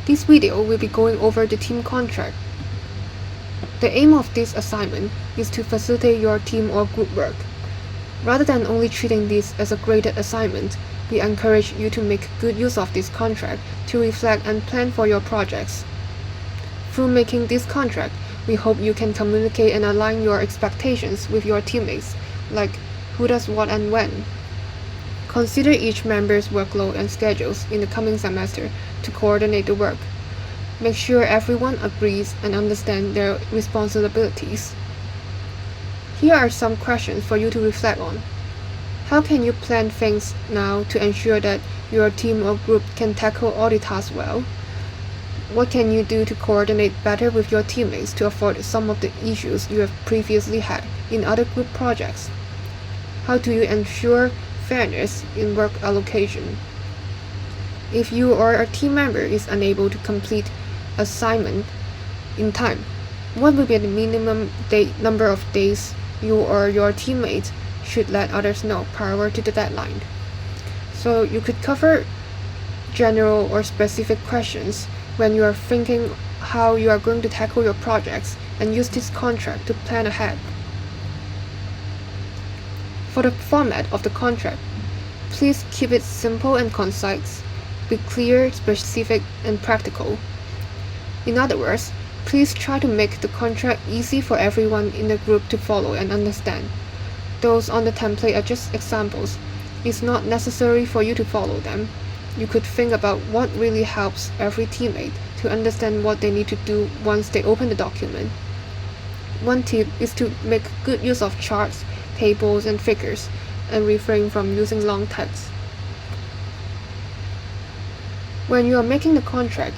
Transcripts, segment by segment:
This video will be going over the team contract. The aim of this assignment is to facilitate your team or group work. Rather than only treating this as a graded assignment, we encourage you to make good use of this contract to reflect and plan for your projects. Through making this contract, we hope you can communicate and align your expectations with your teammates, like who does what and when. Consider each member's workload and schedules in the coming semester to coordinate the work. Make sure everyone agrees and understands their responsibilities. Here are some questions for you to reflect on. How can you plan things now to ensure that your team or group can tackle all the tasks well? What can you do to coordinate better with your teammates to avoid some of the issues you have previously had in other group projects? How do you ensure fairness in work allocation? If you or a team member is unable to complete assignment in time, what will be the minimum number of days you or your teammates should let others know prior to the deadline? So you could cover general or specific questions when you are thinking how you are going to tackle your projects and use this contract to plan ahead. For the format of the contract, please keep it simple and concise. Be clear, specific, and practical. In other words, please try to make the contract easy for everyone in the group to follow and understand. Those on the template are just examples. It's not necessary for you to follow them. You could think about what really helps every teammate to understand what they need to do once they open the document. One tip is to make good use of charts, tables, and figures, and refrain from using long text. When you are making the contract,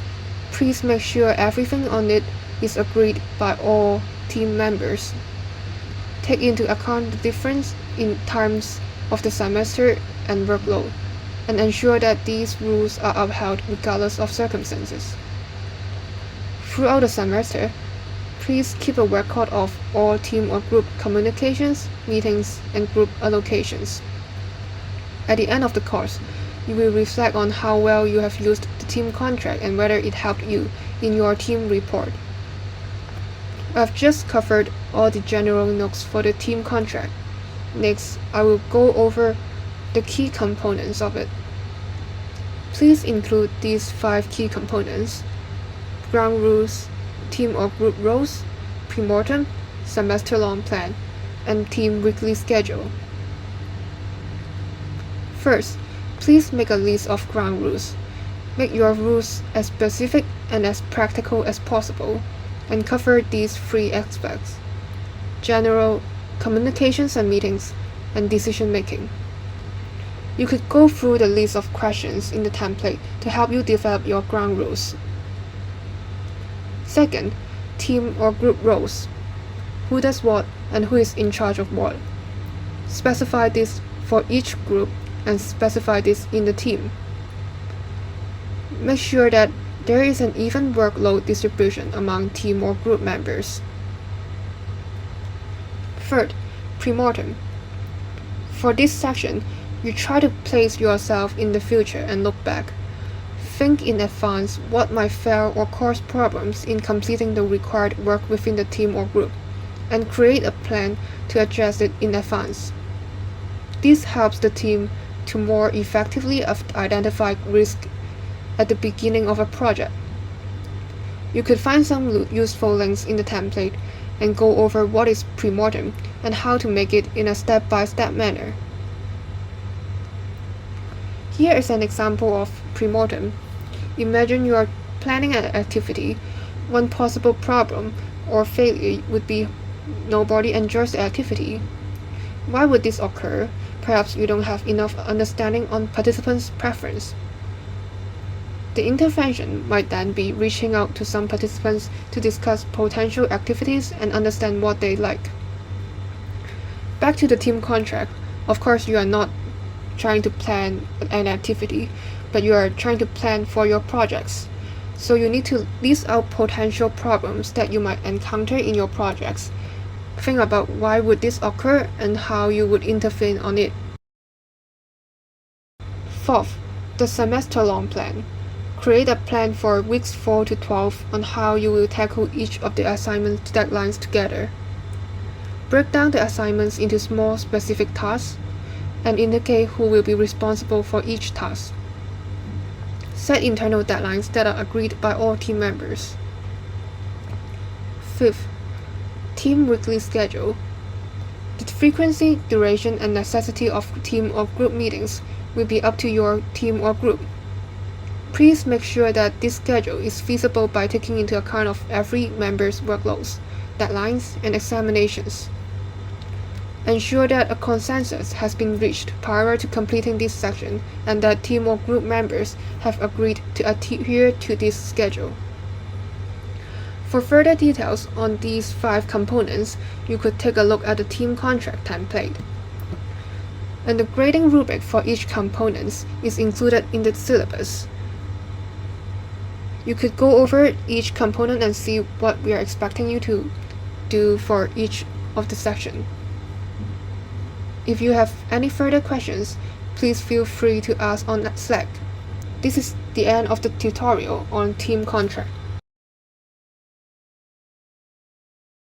please make sure everything on it is agreed by all team members. Take into account the difference in times of the semester and workload, and ensure that these rules are upheld regardless of circumstances. Throughout the semester, please keep a record of all team or group communications, meetings, and group allocations. At the end of the course, you will reflect on how well you have used the team contract and whether it helped you in your team report. I've just covered all the general notes for the team contract. Next, I will go over the key components of it. Please include these 5 key components: ground rules, team or group roles, premortem, semester-long plan, and team weekly schedule. First, please make a list of ground rules. Make your rules as specific and as practical as possible, and cover these 3 aspects: general, communications and meetings, and decision making. You could go through the list of questions in the template to help you develop your ground rules. Second, team or group roles. Who does what and who is in charge of what? Specify this for each group and specify this in the team. Make sure that there is an even workload distribution among team or group members. Third, premortem. For this section, you try to place yourself in the future and look back. Think in advance what might fail or cause problems in completing the required work within the team or group, and create a plan to address it in advance. This helps the team to more effectively identify risk at the beginning of a project. You could find some useful links in the template and go over what is premortem and how to make it in a step-by-step manner. Here is an example of premortem. Imagine you are planning an activity. One possible problem or failure would be nobody enjoys the activity. Why would this occur? Perhaps you don't have enough understanding on participants' preference. The intervention might then be reaching out to some participants to discuss potential activities and understand what they like. Back to the team contract. Of course, you are not trying to plan an activity, but you are trying to plan for your projects. So you need to list out potential problems that you might encounter in your projects. Think about why would this occur and how you would intervene on it. Fourth, the semester-long plan. Create a plan for weeks 4 to 12 on how you will tackle each of the assignment deadlines together. Break down the assignments into small specific tasks and indicate who will be responsible for each task. Set internal deadlines that are agreed by all team members. 5th, team weekly schedule. The frequency, duration, and necessity of team or group meetings will be up to your team or group. Please make sure that this schedule is feasible by taking into account of every member's workloads, deadlines, and examinations. Ensure that a consensus has been reached prior to completing this section and that team or group members have agreed to adhere to this schedule. For further details on these 5 components, you could take a look at the team contract template. And the grading rubric for each component is included in the syllabus. You could go over each component and see what we are expecting you to do for each of the section. If you have any further questions, please feel free to ask on Slack. This is the end of the tutorial on team contract.